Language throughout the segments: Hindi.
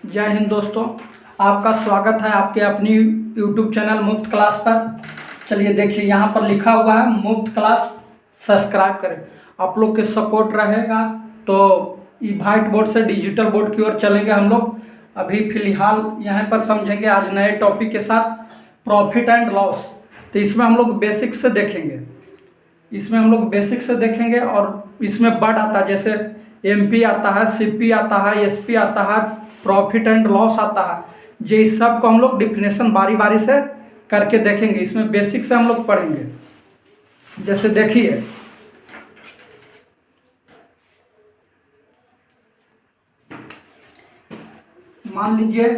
जय हिंद दोस्तों, आपका स्वागत है आपके अपनी यूट्यूब चैनल मुफ्त क्लास पर। चलिए देखिए, यहाँ पर लिखा हुआ है मुफ्त क्लास, सब्सक्राइब करें। आप लोग के सपोर्ट रहेगा तो व्हाइट बोर्ड से डिजिटल बोर्ड की ओर चलेंगे हम लोग। अभी फिलहाल यहाँ पर समझेंगे आज नए टॉपिक के साथ प्रॉफिट एंड लॉस। तो इसमें हम लोग बेसिक से देखेंगे और इसमें वर्ड आता है, जैसे एमपी आता है, सीपी आता है, एसपी आता है, प्रॉफिट एंड लॉस आता है। जे इस सब को हम लोग डिफिनेशन बारी बारी से करके देखेंगे। इसमें बेसिक से हम लोग पढ़ेंगे। जैसे देखिए, मान लीजिए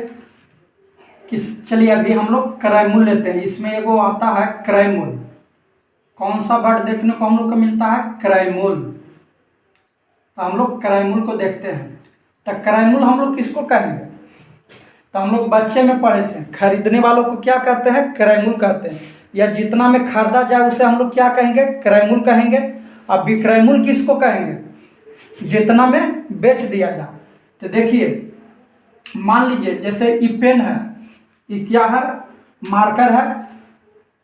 कि चलिए अभी हम लोग क्रय मूल्य लेते हैं। इसमें एगो आता है क्रय मूल्य। कौन सा वर्ड देखने को हम लोग को मिलता है? क्रय मूल्य। तो हम लोग क्रय मूल्य को देखते हैं। तो क्रय मूल्य हम लोग किसको कहेंगे? तो हम लोग बच्चे में पढ़े थे, खरीदने वालों को क्या कहते हैं? क्रय मूल्य कहते हैं। या जितना में खरीदा जाए उसे हम लोग क्या कहेंगे? क्रय मूल्य कहेंगे। अब विक्रय मूल्य किसको कहेंगे? जितना में बेच दिया जाए। तो देखिए, मान लीजिए जैसे ये पेन है, ये क्या है? मार्कर है।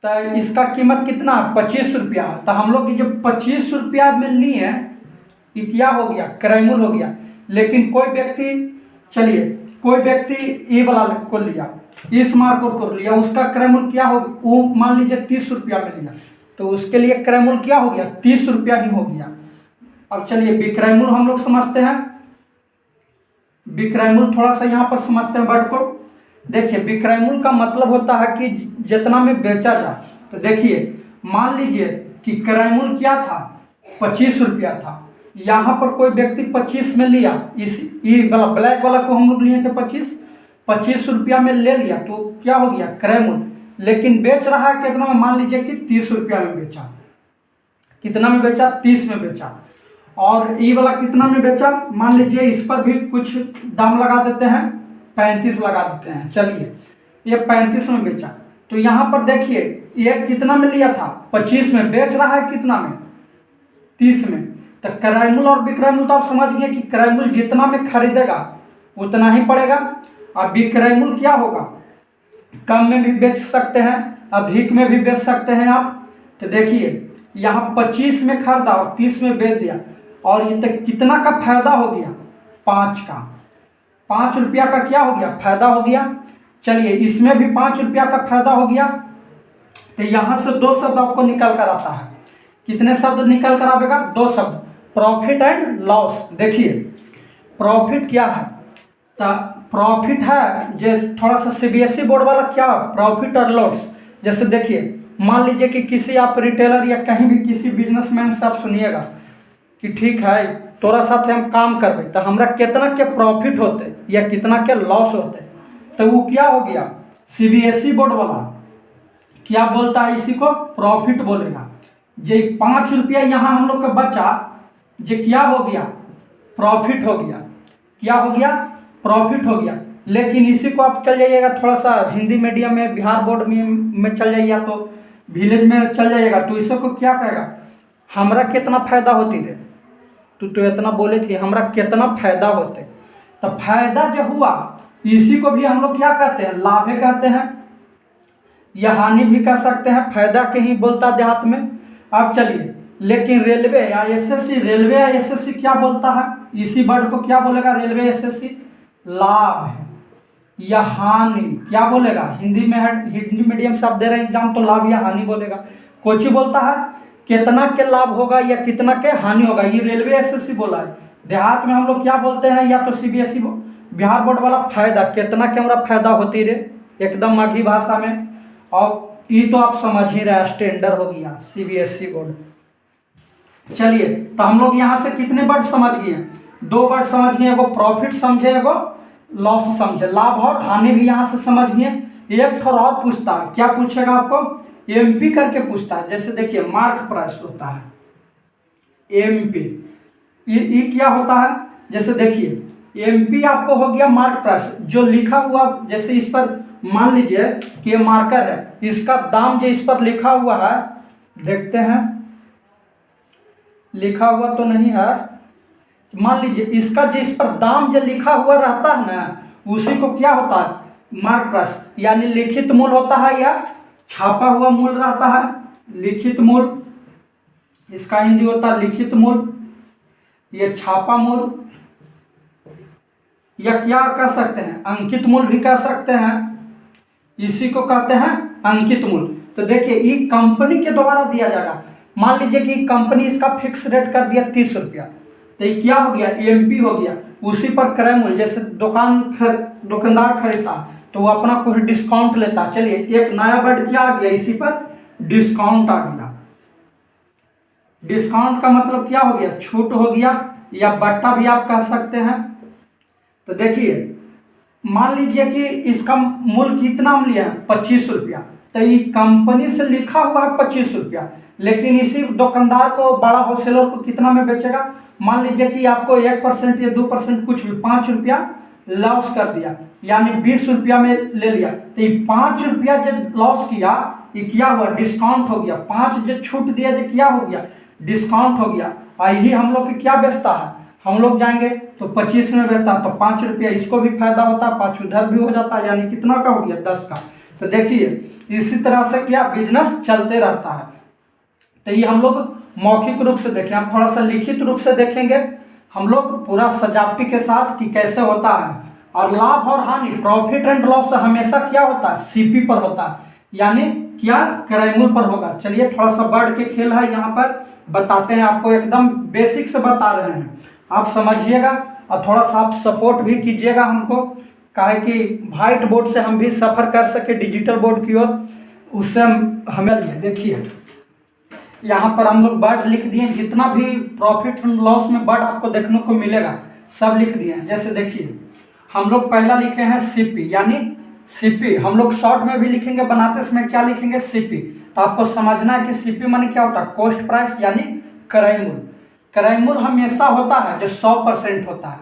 तो इसका कीमत कितना? 25 रुपया। तो हम लोग ये जो 25 रुपया में लिए हैं, ये क्या हो गया? क्रय मूल्य हो गया। लेकिन कोई व्यक्ति ये वाला को लिया, इस मार्कर को लिया, उसका क्रय मूल्य क्या हो? वो मान लीजिए 30 रुपया में लिया, तो उसके लिए क्रय मूल्य क्या हो गया? 30 रुपया ही हो गया। अब चलिए विक्रय मूल्य हम लोग समझते हैं। विक्रय मूल्य थोड़ा सा यहाँ पर समझते हैं वर्ड को। देखिए, विक्रय मूल्य का मतलब होता है कि जितना में बेचा जाए। तो देखिए, मान लीजिए कि क्रय मूल्य क्या था? 25 रुपया था। यहाँ पर कोई व्यक्ति 25 में लिया, ये वाला ब्लैक वाला को हम लोग लिए थे 25 रुपया में ले लिया, तो क्या हो गया? क्रय मूल्य। लेकिन बेच रहा है कितना में? मान लीजिए कि 30 रुपया में बेचा। कितना में बेचा? 30 में बेचा। और ये वाला कितना में बेचा? मान लीजिए इस पर भी कुछ दाम लगा देते हैं, 35 लगा देते हैं। चलिए, ये 35 में बेचा। तो यहाँ पर देखिए, ये कितना में लिया था? 25 में। बेच रहा है कितना में? 30 में। तो क्रय मूल्य और विक्रय मूल्य तो आप समझ गए कि क्रय मूल्य जितना में खरीदेगा उतना ही पड़ेगा। और विक्रय मूल्य क्या होगा? कम में भी बेच सकते हैं, अधिक में भी बेच सकते हैं आप। तो देखिए, यहाँ 25 में खरीदा और 30 में बेच दिया, और ये तक कितना का फायदा हो गया? 5 का। 5 रुपया का क्या हो गया? फायदा हो गया। चलिए, इसमें भी 5 रुपया का फायदा हो गया। तो यहाँ से 2 शब्द आपको निकल कर आता है। कितने शब्द निकल कर आएगा? 2 शब्द, प्रॉफिट एंड लॉस। देखिए, प्रॉफिट क्या है? तो प्रॉफिट है जो थोड़ा सा सीबीएसई बोर्ड वाला, क्या प्रॉफिट और लॉस। जैसे देखिए, मान लीजिए कि किसी आप रिटेलर या कहीं भी किसी बिजनेसमैन से आप सुनिएगा कि ठीक है तोरा साथ हम काम करबे, तो हमरा कितना के प्रॉफिट होते या कितना के लॉस होते। तो वो क्या हो गया? सीबीएसई बोर्ड वाला क्या बोलता है? इसी को प्रॉफिट बोलेगा। जे 5 रुपया यहाँ हम लोग का बचा, जे क्या हो गया? प्रॉफिट हो गया। क्या हो गया? प्रॉफिट हो गया। लेकिन इसी को आप चल जाइएगा थोड़ा सा हिंदी मीडियम में, बिहार बोर्ड में चल जाइएगा, तो विलेज में चल जाइएगा, तो इसी को क्या कहेगा? हमरा कितना फायदा होती रे, तू तो इतना बोले थी, हमरा कितना फायदा होते। तो फायदा जो हुआ, इसी को भी हम लोग क्या कहते हैं? लाभ कहते हैं, या हानि भी कह सकते हैं। फायदा के ही बोलता देहात में। अब चलिए, लेकिन रेलवे या एसएससी क्या बोलता है? इसी वर्ड को क्या बोलेगा? रेलवे एसएससी लाभ है या हानि क्या बोलेगा? हिंदी में है, हिंदी मीडियम से आप दे रहे हैं एग्जाम, तो लाभ या हानि बोलेगा। कोची बोलता है कितना के लाभ होगा या कितना के हानि होगा, ये रेलवे एसएससी बोला है। देहात में हम लोग क्या बोलते हैं, या तो सीबीएसई बिहार बोर्ड वाला फायदा, कितना के हमारा फायदा होती रे, एकदम माघी भाषा में। और ये तो आप समझ ही रहे, स्टैंडर्ड हो गया सीबीएसई बोर्ड। चलिए, तो हम लोग यहाँ से कितने वर्ड समझ गए? 2 वर्ड समझ गए, एगो प्रॉफिट समझे, एगो लॉस समझे। लाभ और हानि भी यहाँ से समझ गए। एक थोड़ा और पूछता है, क्या पूछेगा आपको? एमपी करके पूछता है। जैसे देखिए, मार्क प्राइस होता है एमपी, ये क्या होता है? जैसे देखिए, एमपी आपको हो गया मार्क प्राइस, जो लिखा हुआ, जैसे इस पर मान लीजिए कि ये मार्कर है, इसका दाम जो इस पर लिखा हुआ है, देखते हैं, लिखा हुआ तो नहीं है। मान लीजिए इसका जो इस पर दाम जो लिखा हुआ रहता है ना, उसी को क्या होता है मार्क प्राइस यानी लिखित मूल्य होता है या छापा हुआ मूल्य रहता है। लिखित मूल्य, इसका हिंदी होता है लिखित मूल्य, ये छापा मूल्य, या क्या कह सकते हैं अंकित मूल्य भी कह सकते हैं, इसी को कहते हैं अंकित मूल्य। तो देखिए ये कंपनी के द्वारा दिया जाएगा। मान लीजिए कि कंपनी इसका फिक्स रेट कर दिया 30 रुपया, तो ये क्या हो गया एमपी हो गया। उसी पर क्रय मूल्य, जैसे दुकानदार खरीदता तो वो अपना कुछ डिस्काउंट लेता। चलिए एक नया वर्ड क्या आ गया इसी पर, डिस्काउंट आ गया। डिस्काउंट का मतलब क्या हो गया, छूट हो गया या बट्टा भी आप कह सकते हैं। तो देखिए मान लीजिए कि इसका मूल्य कितना हम लिया है 25 रुपया, तो ये कंपनी से लिखा हुआ है 25 रुपया, लेकिन इसी दुकानदार को बड़ा होलसेलर को कितना में बेचेगा। मान लीजिए कि आपको 1% या 2% कुछ भी 5 रुपया लॉस कर दिया, यानी 20 रुपया में ले लिया, तो ये 5 रुपया जब लॉस किया ये क्या हुआ डिस्काउंट हो गया। 5 जो छूट दिया जो क्या हो गया डिस्काउंट हो गया। और यही हम लोग की क्या बेचता है, हम लोग जाएंगे तो 25 में बेचता है, तो 5 रुपया इसको भी फायदा होता है, 5 उधर भी हो जाता है, यानी कितना का हो गया 10 का। तो देखिए इसी तरह से क्या बिजनेस चलते रहता है। तो ये हम लोग मौखिक रूप से देखें, हम थोड़ा सा लिखित रूप से देखेंगे हम लोग पूरा सजावटी के साथ कि कैसे होता है। और लाभ और हानि प्रॉफिट एंड लॉस हमेशा क्या होता है सीपी पर होता है, यानी क्या क्रय मूल्य पर होगा। चलिए थोड़ा सा वर्ड के खेल है यहाँ पर बताते हैं आपको, एकदम बेसिक से बता रहे हैं, आप समझिएगा और थोड़ा सा आप सपोर्ट भी कीजिएगा हमको, काहे कि व्हाइट बोर्ड से हम भी सफ़र कर सके डिजिटल बोर्ड की ओर, उससे हमें देखिए यहाँ पर हम लोग वर्ड लिख दिए, जितना भी प्रॉफिट एंड लॉस में वर्ड आपको देखने को मिलेगा सब लिख दिए हैं। जैसे देखिए हम लोग पहला लिखे हैं सीपी, यानी सीपी हम लोग शॉर्ट में भी लिखेंगे, बनाते समय क्या लिखेंगे सीपी। तो आपको समझना है कि सीपी माने क्या होता है कॉस्ट प्राइस यानी क्रय मूल्य। क्रय मूल्य हमेशा होता है जो 100% होता है,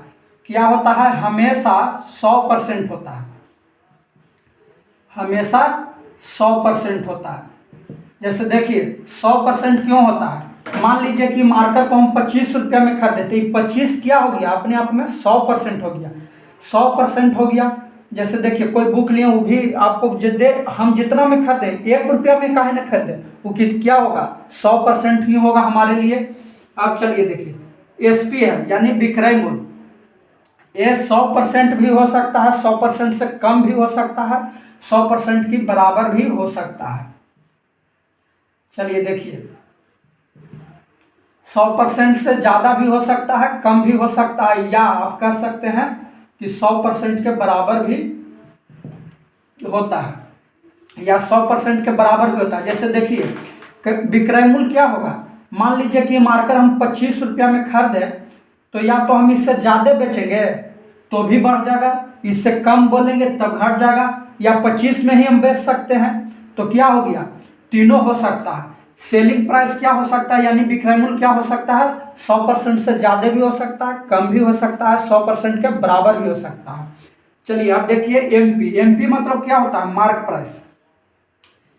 क्या होता है हमेशा 100% होता है, हमेशा 100% होता है। जैसे देखिए 100% क्यों होता है, मान लीजिए कि मार्कर को हम 25 रुपया में खरीदते, 25 क्या हो गया अपने आप में 100% हो गया, 100% हो गया। जैसे देखिए कोई बुक लिए वो भी आपको दे, हम जितना में खरीदें 1 रुपया में काहे ना खरीदें, वो क्या होगा 100% ही होगा हमारे लिए। अब चलिए देखिए एसपी है यानी विक्रय मूल्य, ये 100% भी हो सकता है, 100% से कम भी हो सकता है, 100% की बराबर भी हो सकता है। चलिए देखिए 100% से ज़्यादा भी हो सकता है, कम भी हो सकता है, या आप कह सकते हैं कि 100% के बराबर भी होता है या 100% के बराबर भी होता है। जैसे देखिए विक्रय मूल्य क्या होगा, मान लीजिए कि मार्कर हम 25 रुपया में खरीदें, तो या तो हम इससे ज़्यादा बेचेंगे तो भी बढ़ जाएगा, इससे कम बोलेंगे तब घट जाएगा, या 25 में ही हम बेच सकते हैं, तो क्या हो गया तीनों हो सकता है। सेलिंग प्राइस क्या हो सकता है, यानी विक्रय मूल्य क्या हो सकता है 100% से ज़्यादा भी हो सकता है, कम भी हो सकता है, 100% के बराबर भी हो सकता है। चलिए आप देखिए एमपी, एमपी मतलब क्या होता है मार्क प्राइस,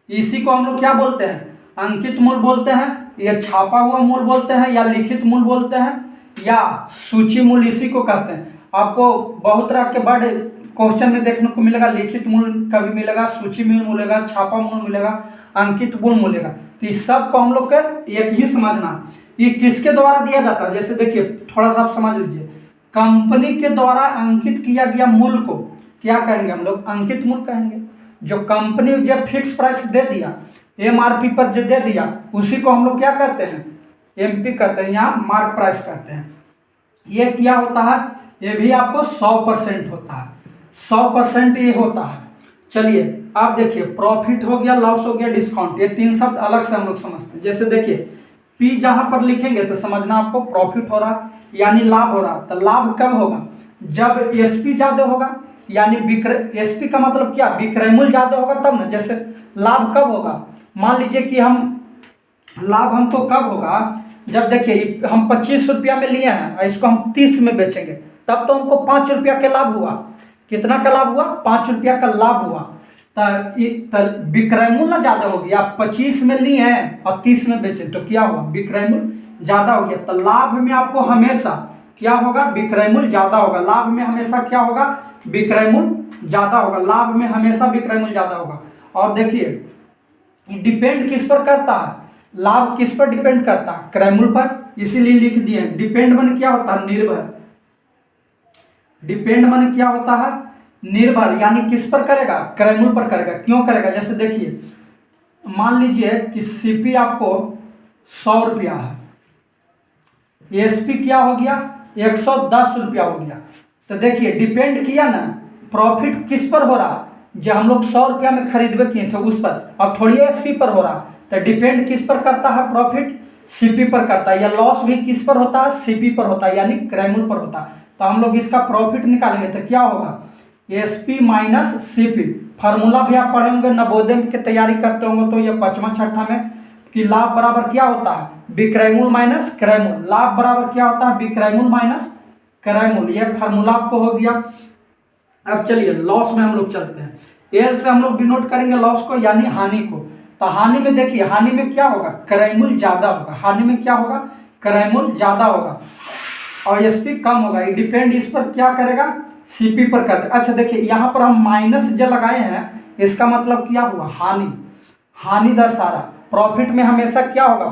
इसी को हम लोग क्या बोलते हैं अंकित मूल्य बोलते हैं, या छापा हुआ मूल्य बोलते हैं, या लिखित मूल्य बोलते हैं, या सूची मूल्य इसी को कहते हैं। आपको बहुत तरह के वर्ड क्वेश्चन में देखने को मिलेगा, लिखित मूल्य कभी मिलेगा, सूची मूल्य मिलेगा, छापा मूल्य मिलेगा, अंकित मूल्य मिलेगा। तो इस सब को हम लोग का एक ही समझना, ये किसके द्वारा दिया जाता है। जैसे देखिए थोड़ा सा आप समझ लीजिए, कंपनी के द्वारा अंकित किया गया मूल्य को क्या कहेंगे हम लोग अंकित मूल्य कहेंगे। जो कंपनी जब फिक्स प्राइस दे दिया एमआरपी पर जो दे दिया उसी को हम लोग क्या कहते हैं एमपी कहते हैं, यहाँ मार्क प्राइस कहते हैं। ये क्या होता है, ये भी आपको 100% होता है, 100% ये होता है। चलिए आप देखिए प्रॉफिट हो गया, लॉस हो गया, डिस्काउंट, ये तीन शब्द अलग से हम लोग समझते हैं। जैसे देखिए पी जहाँ पर लिखेंगे तो समझना आपको प्रॉफिट हो रहा यानी लाभ हो रहा। तो लाभ कब होगा जब एसपी ज़्यादा होगा, यानी विक्रय, एसपी का मतलब क्या विक्रय मूल्य ज़्यादा होगा तब ना। जैसे लाभ कब होगा, मान लीजिए कि हम लाभ हमको कब होगा जब देखिए हम 25 रुपया में लिए हैं और इसको हम 30 में बेचेंगे, तब तो हमको 5 रुपया का लाभ हुआ। कितना का लाभ हुआ 5 रुपया का लाभ हुआ। तो विक्रय मूल्य ज़्यादा हो गया, आप 25 में लिए हैं और 30 में बेचे तो क्या हुआ विक्रय मूल्य ज़्यादा हो गया। तो लाभ में आपको हमेशा क्या होगा, विक्रय मूल्य ज़्यादा होगा। लाभ में हमेशा क्या होगा, विक्रय मूल्य ज़्यादा होगा। लाभ में हमेशा विक्रय मूल्य ज़्यादा होगा। और देखिए डिपेंड किस पर करता है, लाभ किस पर डिपेंड करता है, क्रय मूल्य पर, इसीलिए लिख दिए। डिपेंड माने क्या होता है, निर्भर। डिपेंड माने क्या होता है, निर्भर, यानी किस पर करेगा, क्रय मूल्य पर करेगा। क्यों करेगा, जैसे देखिए मान लीजिए कि सीपी आपको 100 रुपया है, एसपी क्या हो गया, 110 रुपया हो गया। तो देखिए डिपेंड किया ना, प्रॉफिट किस पर हो रहा, जो हम लोग 100 रुपया में खरीदवे किए थे उस पर, अब थोड़ी एसपी पर हो रहा। तो डिपेंड किस पर करता है, प्रॉफिट सीपी पर करता है, या लॉस भी किस पर होता है, सीपी पर होता है, यानी क्रय मूल्य पर होता है। तो हम लोग इसका प्रॉफिट निकालेंगे तो क्या होगा, एसपी माइनस सीपी। फार्मूला भी आप पढ़े होंगे, नवोदय की तैयारी करते होंगे तो ये 5वां 6ठा में, कि लाभ बराबर क्या होता है, विक्रय मूल्य माइनस क्रय मूल्य। लाभ बराबर क्या होता है, विक्रय मूल्य माइनस क्रय मूल्य। यह फार्मूला आपको हो गया। अब चलिए लॉस में हम लोग चलते हैं। एल से हम लोग डिनोट करेंगे लॉस को, यानी हानि को। तो हानि में देखिए, हानि में क्या होगा, क्रय मूल्य ज्यादा होगा। हानि में क्या होगा, क्रय मूल्य ज्यादा होगा और एसपी कम होगा। ये डिपेंड इस पर क्या करेगा, सीपी पर करते। अच्छा देखिए यहाँ पर हम माइनस जो लगाए हैं, इसका मतलब क्या हुआ, हानि। हानि दर्शा रहा। प्रॉफिट में हमेशा क्या होगा,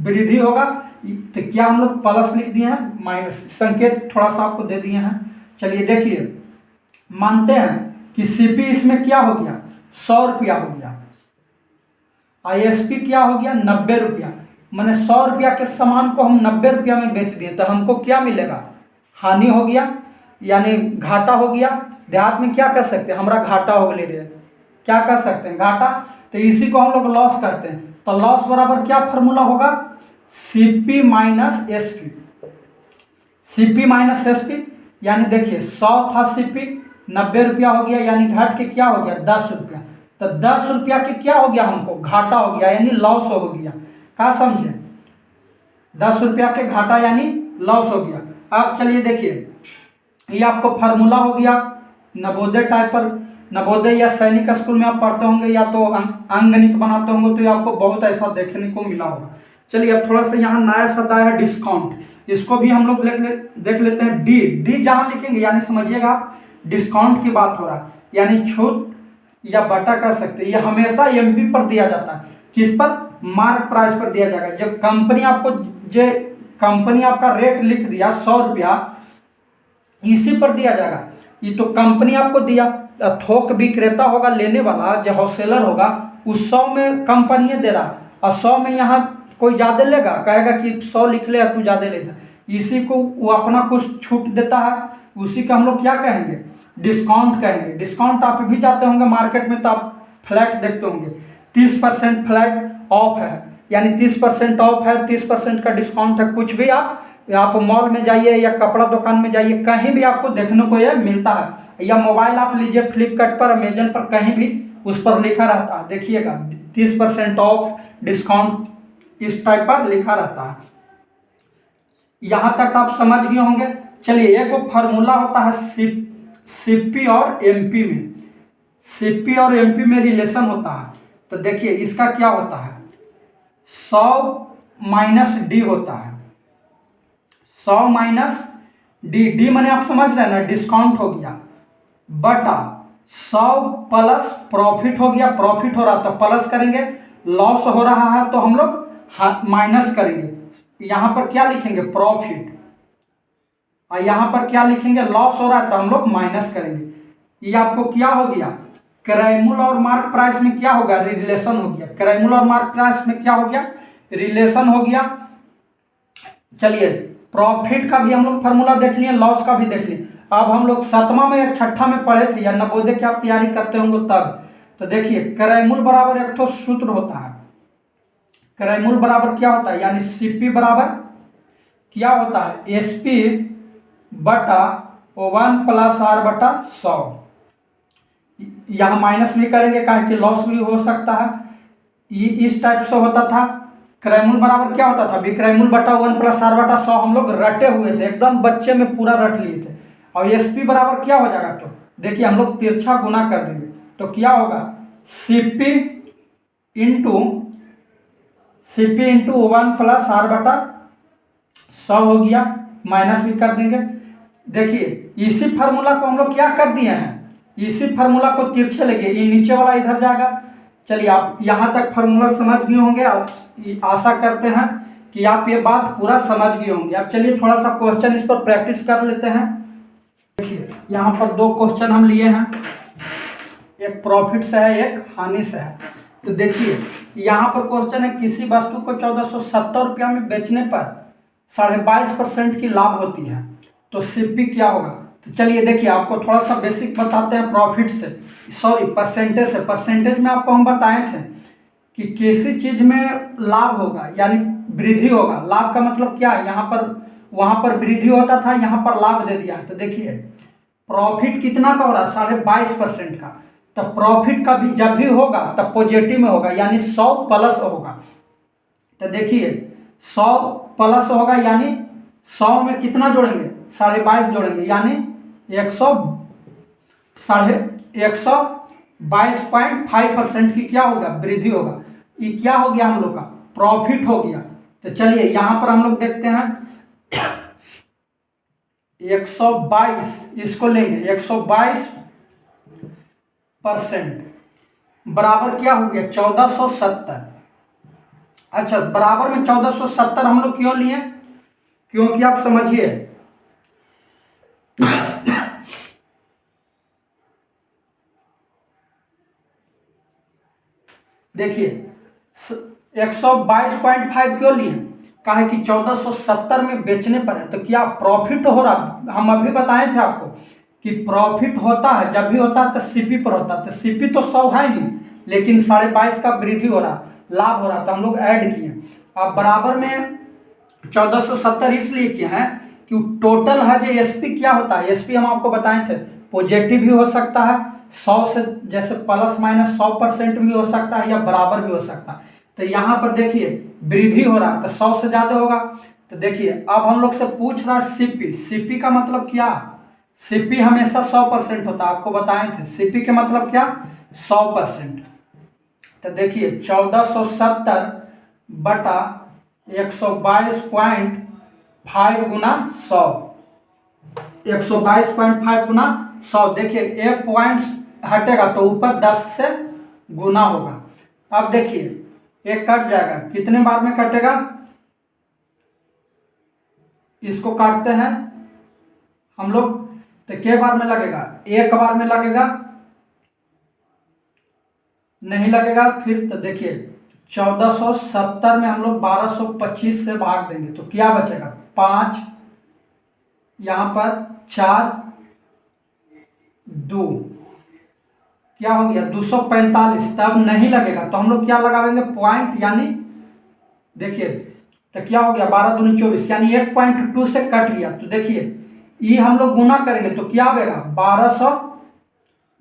वृद्धि होगा। तो क्या हम लोग प्लस लिख दिए हैं, माइनस संकेत थोड़ा सा आपको दे दिए हैं। चलिए देखिए, मानते हैं कि सीपी इसमें क्या हो गया, 100 रुपया हो गया, आईएसपी क्या हो गया, 90 रुपया। मैंने 100 रुपया के सामान को हम 90 रुपया में बेच दिए, तो हमको क्या मिलेगा, हानि हो गया, यानी घाटा हो गया। देहात में क्या कर सकते हैं, हमारा घाटा हो गया, क्या कर सकते हैं, घाटा। तो इसी को हम लोग लॉस कहते हैं। तो लॉस बराबर क्या फॉर्मूला होगा, CP minus SP. CP minus SP, यानी देखिए 100 था सीपी, 90 रुपया हो गया, यानी घट के क्या हो गया, 10 रुपया। तो 10 रुपया के क्या हो गया, हमको घाटा हो गया, यानी लॉस हो गया। क्या समझे, 10 रुपया के घाटा यानी लॉस हो गया। अब चलिए देखिए, ये आपको फार्मूला हो गया नवोदय टाइप पर, नवोदय या सैनिक स्कूल में आप पढ़ते होंगे, या तो अंकगणित बनाते होंगे, तो ये आपको बहुत ऐसा देखने को मिला होगा। चलिए अब थोड़ा सा यहाँ नया शब्द आया है, डिस्काउंट। इसको भी हम लोग देख लेते हैं। डी डी जहाँ लिखेंगे, यानी समझिएगा आप डिस्काउंट की बात हो रहा है, यानी छूट या बटा कर सकते हैं। ये हमेशा एमपी पर दिया जाता है, किस पर, मार्क प्राइस पर दिया जाएगा। जब कंपनी आपको, जो कंपनी आपका रेट लिख दिया 100 रुपया, इसी पर दिया जाएगा। ये तो कंपनी आपको दिया, थोक विक्रेता होगा लेने वाला, जो होलसेलर होगा, उस 100 में कंपनी दे रहा, और 100 में यहाँ कोई ज़्यादा लेगा, कहेगा कि 100 लिख ले, तू ज़्यादा लेता, इसी को वो अपना कुछ छूट देता है, उसी का हम लोग क्या कहेंगे, डिस्काउंट कहेंगे। डिस्काउंट आप भी जाते होंगे मार्केट में, तो आप फ्लैट देखते होंगे, 30% फ्लैट ऑफ है, यानी 30% ऑफ है, 30% का डिस्काउंट है। कुछ भी आप मॉल में जाइए या कपड़ा दुकान में जाइए, कहीं भी आपको देखने को यह मिलता है। या मोबाइल आप लीजिए, फ्लिपकार्ट पर, अमेजन पर, कहीं भी उस पर लिखा रहता है, देखिएगा 30% ऑफ, डिस्काउंट, इस टाइप पर लिखा रहता है। यहाँ तक आप समझ गए होंगे। चलिए एक फार्मूला होता है सीपी और एमपी में, सीपी और एमपी में रिलेशन होता है। तो देखिए इसका क्या होता है, 100 माइनस डी होता है, 100 माइनस डी। डी मैंने आप समझ रहे हैं ना, डिस्काउंट हो गया, बटा 100 प्लस प्रॉफिट हो गया, प्रॉफिट हो रहा तो प्लस करेंगे, लॉस हो रहा है तो हम लोग माइनस करेंगे। यहाँ पर क्या लिखेंगे, प्रॉफिट, और यहाँ पर क्या लिखेंगे, लॉस हो रहा है तो हम लोग माइनस करेंगे। ये आपको क्या हो गया, क्रय मूल्य और मार्क प्राइस में क्या होगा, रिलेशन हो गया। क्रय मूल्य और मार्क प्राइस में क्या हो गया, रिलेशन हो गया। चलिए प्रॉफिट का भी हम लोग फार्मूला देख लिए, लॉस का भी देख लिए। अब हम लोग 7वां में या 6ठा में पढ़े थे, या नवोदय की आप तैयारी करते होंगे तब। तो देखिए क्रय मूल्य बराबर एक तो सूत्र होता है, क्रय मूल्य बराबर क्या होता है, यानी सीपी बराबर क्या होता है, एसपी बटा 1 प्लस आर बटा 100। यहाँ माइनस भी करेंगे, कहा कि लॉस भी हो सकता है। ये इस टाइप से होता था। क्रय मूल्य बराबर क्या होता था, विक्रय मूल्य बटा 1 प्लस आर बटा 100। हम लोग रटे हुए थे, एकदम बच्चे में पूरा रट लिए थे। और एसपी बराबर क्या हो जाएगा, तो देखिए हम लोग तिरछा गुना कर देंगे, तो क्या होगा, सीपी इंटू 1 प्लस आर बटा 100 हो गया, माइनस भी कर देंगे। देखिए इसी फार्मूला को हम लोग क्या कर दिए हैं, इसी फार्मूला को तिरछे लगे, ये नीचे वाला इधर जाएगा। चलिए आप यहाँ तक फार्मूला समझ गए होंगे, आप आशा करते हैं कि आप ये बात पूरा समझ गए होंगे। अब चलिए थोड़ा सा क्वेश्चन इस पर प्रैक्टिस कर लेते हैं। देखिए यहाँ पर दो क्वेश्चन हम लिए हैं, एक प्रॉफिट से है एक हानि से है। तो देखिए यहाँ पर क्वेश्चन है, किसी वस्तु को 1470 रुपया में बेचने पर 22.5% की लाभ होती है, तो सीपी क्या होगा। तो चलिए देखिए आपको थोड़ा सा बेसिक बताते हैं प्रॉफिट से, सॉरी परसेंटेज से। परसेंटेज में आपको हम बताए थे कि किसी चीज में लाभ होगा यानी वृद्धि होगा। लाभ का मतलब क्या है, यहाँ पर वहाँ पर वृद्धि होता था, यहाँ पर लाभ दे दिया है। तो देखिए प्रॉफिट कितना का हो रहा है, 22.5% का। तो प्रॉफिट का भी जब भी होगा तब पॉजिटिव में होगा, यानी 100 प्लस होगा। तो देखिए 100 प्लस होगा यानी 100 में कितना जोड़ेंगे, 22.5 जोड़ेंगे, यानी 122.5% की क्या होगा, वृद्धि होगा। ये क्या हो गया हम लोग का, प्रॉफिट हो गया। तो चलिए यहाँ पर हम लोग देखते हैं 122, इसको लेंगे 122% बराबर क्या हो गया 1470। अच्छा बराबर में 1470 हम लोग क्यों लिए, क्योंकि आप समझिए देखिए 122.5 क्यों लिए, कहा कि 1470 में बेचने पर है। तो क्या प्रॉफिट हो रहा, हम अभी बताए थे आपको कि प्रॉफिट होता है जब भी होता है तो सीपी पर होता है। तो सीपी तो 100 है ही, लेकिन 22.5 का वृद्धि हो रहा, लाभ हो रहा, तो हम लोग ऐड किए। अब बराबर में 1470 इसलिए किए हैं कि टोटल है जो एसपी क्या होता है, एसपी हम आपको बताए थे पॉजिटिव भी हो सकता है, 100 से जैसे प्लस माइनस 100% भी हो सकता है या बराबर भी हो सकता है। तो यहाँ पर देखिए वृद्धि हो रहा है तो 100 से ज़्यादा होगा। तो देखिए अब हम लोग से पूछ रहा है सीपी, सीपी का मतलब क्या, सीपी हमेशा 100% होता है, आपको बताए थे सीपी के मतलब क्या 100%। तो देखिए 1470 बटा 122.5 गुना 100, 122.5 गुना 100। देखिए एक पॉइंट हटेगा तो ऊपर 10 से गुना होगा। अब देखिए एक कट जाएगा, कितने बार में कटेगा, इसको काटते हैं हम लोग तो के बार में लगेगा, एक बार में लगेगा, नहीं लगेगा फिर। तो देखिए 1470 में हम लोग 1225 से भाग देंगे तो क्या बचेगा 5, यहाँ पर 4, 2, क्या हो गया 245। तब नहीं लगेगा तो हम लोग क्या लगाएंगे पॉइंट, यानी देखिए तो क्या हो गया 12 दूनी 24, यानी 1.2 से कट गया। तो देखिए ये हम लोग गुना करेंगे तो क्या आएगा 1200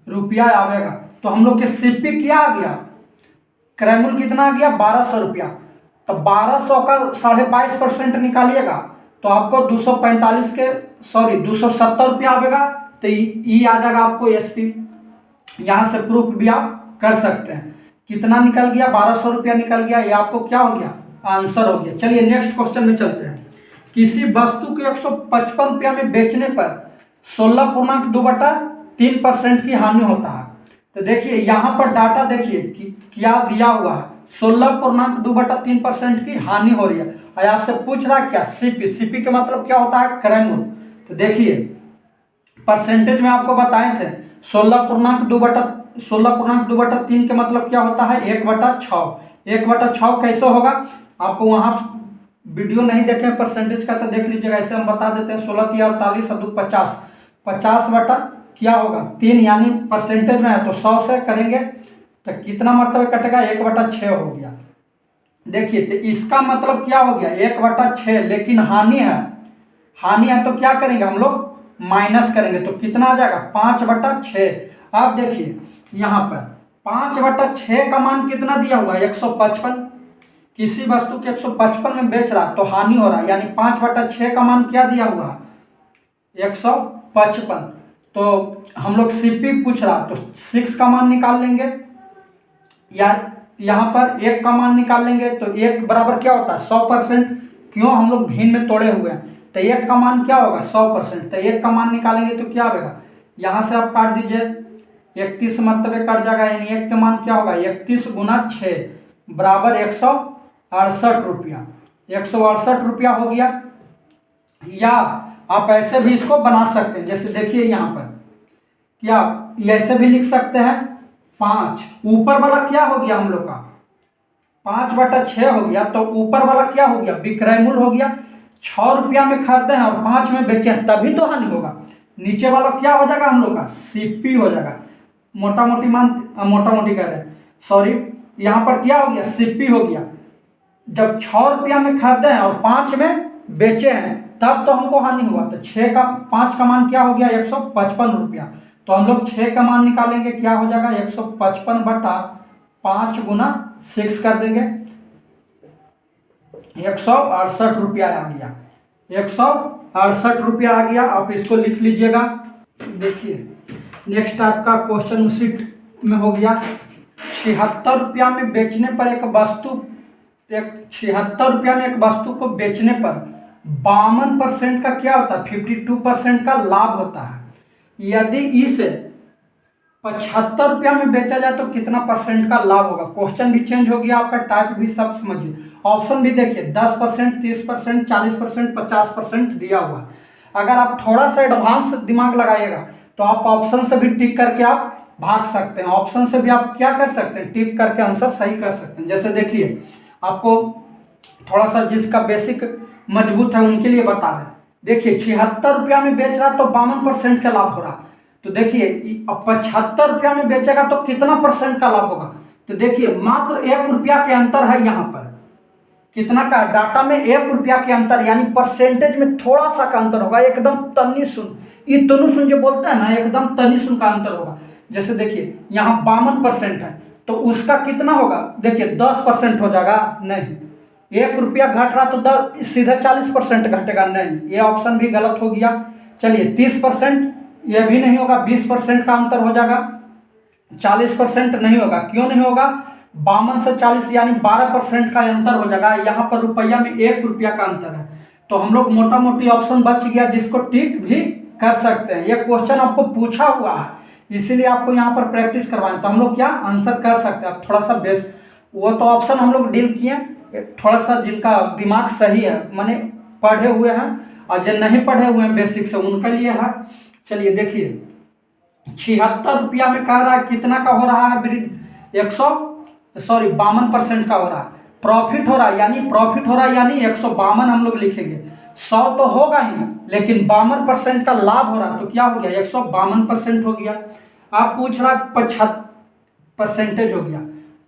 रुपया आएगा। तो हम लोग के सीपी क्या आ गया, क्रयमूल्य कितना आ गया 1200 रुपया। तो 1200 का 22.5% निकालिएगा तो आपको 245 के 270 रुपया आएगा। तो ये आ जाएगा आपको एसपी, यहाँ से प्रूफ भी आप कर सकते हैं। कितना निकल गया 1200 रुपया निकल गया, ये आपको क्या हो गया आंसर हो गया। चलिए नेक्स्ट क्वेश्चन में चलते हैं। किसी वस्तु को 155 रुपया में बेचने पर 16.2/3% की हानि होता है। तो देखिए यहाँ पर डाटा देखिए कि क्या दिया हुआ है, 16.2/3% की हानि हो रही है। और आपसे पूछ रहा है क्या सीपी, सीपी का मतलब क्या होता है क्रयमूल्य। तो देखिए परसेंटेज में आपको बताए थे 16.2/3 के मतलब क्या होता है 1/6। 1/6 कैसे होगा, आपको वहाँ वीडियो नहीं देखे परसेंटेज का तो देख लीजिएगा, ऐसे हम बता देते हैं 16 × 48 = 50, 50 बटा क्या होगा 3, यानी परसेंटेज में है तो 100 से करेंगे तो कितना मतलब कटेगा 1/6 हो गया। देखिए तो इसका मतलब क्या हो गया 1/6, लेकिन हानि है, हानि है तो क्या करेंगे हम लोग माइनस करेंगे तो कितना आ जाएगा 5/6। अब देखिए यहाँ पर 5/6 का मान कितना दिया हुआ है 155। किसी वस्तु के 155 में बेच रहा तो हानि हो रहा है, यानी 5/6 का मान क्या दिया हुआ है 155। तो हम लोग सीपी पूछ रहा तो 6 का मान निकाल लेंगे, या यहाँ पर 1 का मान निकाल लेंगे। तो 1 बराबर क्या होता है 100%, क्यों हम लोग भिन्न में तोड़े हुए हैं। तो एक का मान क्या होगा 100%, तो एक का मान निकालेंगे तो क्या आएगा, यहाँ से आप काट दीजिए, 31 मरतबे कट जाएगा, यानी एक का मान क्या होगा 31 गुना 6 बराबर 168 रुपया, 168 रुपया हो गया। या आप ऐसे भी इसको बना सकते हैं, जैसे देखिए यहाँ पर क्या ऐसे भी लिख सकते हैं, 5 ऊपर वाला क्या हो गया हम लोग का 5/6 हो गया, तो ऊपर वाला क्या हो गया विक्रय मूल्य हो गया, 6 रुपया में खरीदे हैं और 5 में बेचे हैं, तभी तो हानि होगा। नीचे वाला क्या हो जाएगा हम लोग का सीपी हो जाएगा, मोटा मोटी कह रहे हैं सॉरी, यहाँ पर क्या हो गया सीपी हो गया। जब 6 रुपया में खरीदे हैं और 5 में बेचे हैं तब तो हमको हानि हुआ, तो 5 का मान क्या हो गया 155 रुपया, तो हम लोग 6 का मान निकालेंगे, क्या हो जाएगा 155/5 गुना 6 कर देंगे, 168 रुपया आ गया, 168 रुपया आ गया। आप इसको लिख लीजिएगा। देखिए नेक्स्ट आपका क्वेश्चन उसी में हो गया, 76 रुपया में बेचने पर एक 76 रुपया में एक वस्तु को बेचने पर 52% का क्या होता है 52% का लाभ होता है। यदि इसे 75 रुपया में बेचा जाए तो कितना परसेंट का लाभ होगा। क्वेश्चन भी चेंज हो गया आपका, टाइप भी सब समझिए। ऑप्शन भी देखिए 10%, 30%, 40%, 50% दिया हुआ है। अगर आप थोड़ा सा एडवांस दिमाग लगाइएगा तो आप ऑप्शन से भी टिक करके आप भाग सकते हैं, ऑप्शन से भी आप क्या कर सकते हैं टिक करके आंसर सही कर सकते हैं। जैसे देखिए आपको थोड़ा सा जिसका बेसिक मजबूत है उनके लिए बता रहे हैं। देखिए 76 रुपया में बेच रहा तो 52% का लाभ हो रहा, तो देखिए अब 75 रुपया में बेचेगा तो कितना परसेंट का लाभ होगा, तो देखिए मात्र 1 रुपया के अंतर है। यहाँ पर कितना का डाटा में 1 रुपया के अंतर, यानी परसेंटेज में थोड़ा सा का अंतर होगा, एकदम तनी सुन, ये तनु सुन जो बोलते हैं ना, एकदम तनी सुन का अंतर होगा। जैसे देखिए यहाँ 52% है तो उसका कितना होगा, देखिए 10% हो जाएगा, नहीं 1 रुपया घट रहा तो सीधा 40% घटेगा, नहीं ये ऑप्शन भी गलत हो गया। चलिए 30% ये भी नहीं होगा, 20% का अंतर हो जाएगा, 40% नहीं होगा, क्यों नहीं होगा 52 से 40 यानी 12% का अंतर हो जाएगा। यहाँ पर रुपया में 1 रुपया का अंतर है, तो हम लोग मोटा मोटी ऑप्शन बच गया जिसको टिक भी कर सकते हैं। यह क्वेश्चन आपको पूछा हुआ है इसीलिए आपको यहाँ पर प्रैक्टिस करवाएं, तो हम लोग क्या आंसर कर सकते हैं। आप थोड़ा सा बेस वो तो ऑप्शन हम लोग डील किए, थोड़ा सा जिनका दिमाग सही है माने पढ़े हुए हैं, और जो नहीं पढ़े हुए हैं बेसिक से उनके लिए है। चलिए देखिए 76 रुपया में कह रहा है कितना का हो रहा है वृद्धि, 52% का हो रहा है, प्रॉफिट हो रहा है, यानी प्रॉफिट हो रहा है यानी 152 हम लोग लिखेंगे, 100 तो होगा ही लेकिन 52% का लाभ हो रहा है तो क्या हो गया 152% हो गया। आप पूछ रहा है 75% हो गया,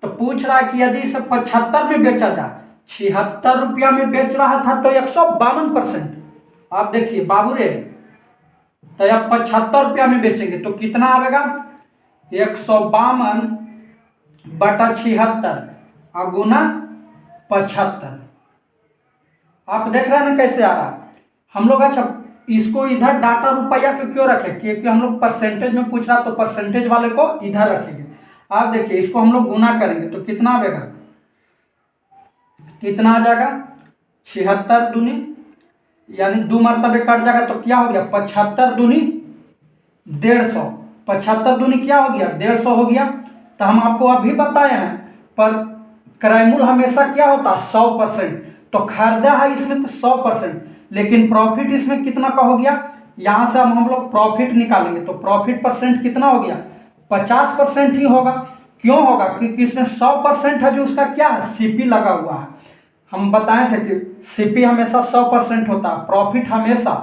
तो पूछ रहा है कि यदि इसे 75 में बेचा जाए, 76 रुपया में बेच रहा था तो 152%, आप देखिए बाबू रे, तो अब 75 रुपया में बेचेंगे तो कितना आएगा 152/76 और गुना 75। आप देख रहे हैं ना कैसे आ रहा हम लोग। अच्छा इसको इधर डाटा रुपया को क्यों रखे, क्योंकि हम लोग परसेंटेज में पूछ रहा तो परसेंटेज वाले को इधर रखेंगे। आप देखिए इसको हम लोग गुना करेंगे तो कितना आएगा, कितना आ जाएगा 76 दूनी यानी 2 मरतबे कट जाएगा तो क्या हो गया 75 दूनी 150, 75 दूनी क्या हो गया 150 हो गया। तो हम आपको अभी बताए हैं पर क्रय मूल्य हमेशा क्या होता है 100%, तो खरीदा है इसमें तो 100%, लेकिन प्रॉफिट इसमें कितना का हो गया, यहाँ से हम लोग प्रॉफिट निकालेंगे तो प्रॉफिट परसेंट कितना हो गया 50% ही होगा। क्यों होगा, क्योंकि इसमें 100% है जो उसका क्या है सीपी लगा हुआ है। हम बताए थे कि सीपी हमेशा 100% होता है, प्रॉफिट हमेशा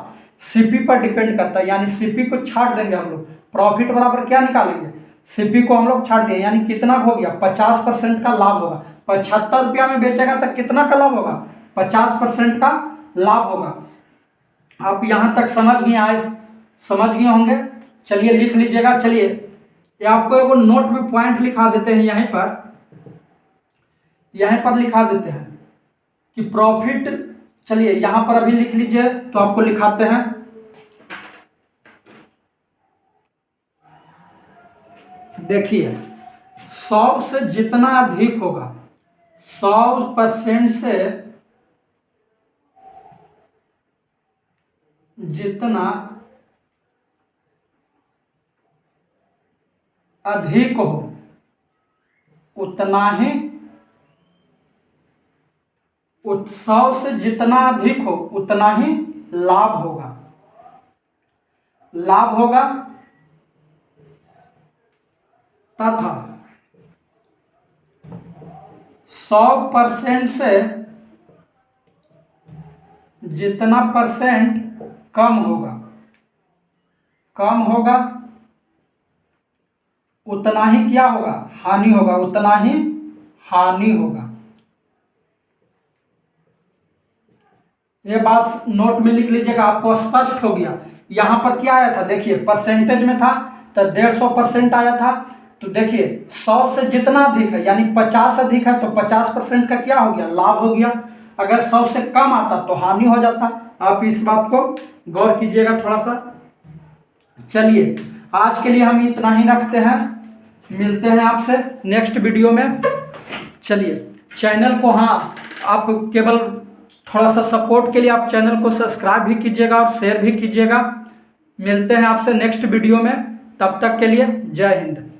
सीपी पर डिपेंड करता है, यानी सीपी को छाट देंगे हम लोग, प्रॉफिट बराबर क्या निकालेंगे सीपी को हम लोग छाट दें, यानी कितना हो गया 50% का लाभ होगा। 75 रुपया में बेचेगा तो कितना का लाभ होगा 50% का लाभ होगा। आप यहाँ तक समझ गए होंगे। चलिए लिख लीजिएगा। चलिए ये आपको एगो नोट में पॉइंट लिखा देते हैं, यहीं पर लिखा देते हैं कि प्रॉफिट। चलिए यहाँ पर अभी लिख लीजिए तो आपको लिखाते हैं। देखिए 100 से जितना अधिक होगा 100% से जितना अधिक हो उतना ही 100 से जितना अधिक हो उतना ही लाभ होगा। लाभ होगा तथा 100% से जितना परसेंट कम होगा उतना ही क्या होगा, हानि होगा, उतना ही हानि होगा। ये बात नोट में लिख लीजिएगा, आपको स्पष्ट हो गया। यहाँ पर क्या आया था, देखिए परसेंटेज में था तो 150% आया था। तो देखिए 100 से जितना अधिक है यानी 50 अधिक है तो 50% का क्या हो गया, लाभ हो गया। अगर 100 से कम आता तो हानि हो जाता। आप इस बात को गौर कीजिएगा थोड़ा सा। चलिए आज के लिए हम इतना ही रखते हैं, मिलते हैं आपसे नेक्स्ट वीडियो में। चलिए चैनल को, हाँ आप केवल थोड़ा सा सपोर्ट के लिए आप चैनल को सब्सक्राइब भी कीजिएगा और शेयर भी कीजिएगा। मिलते हैं आपसे नेक्स्ट वीडियो में, तब तक के लिए जय हिंद।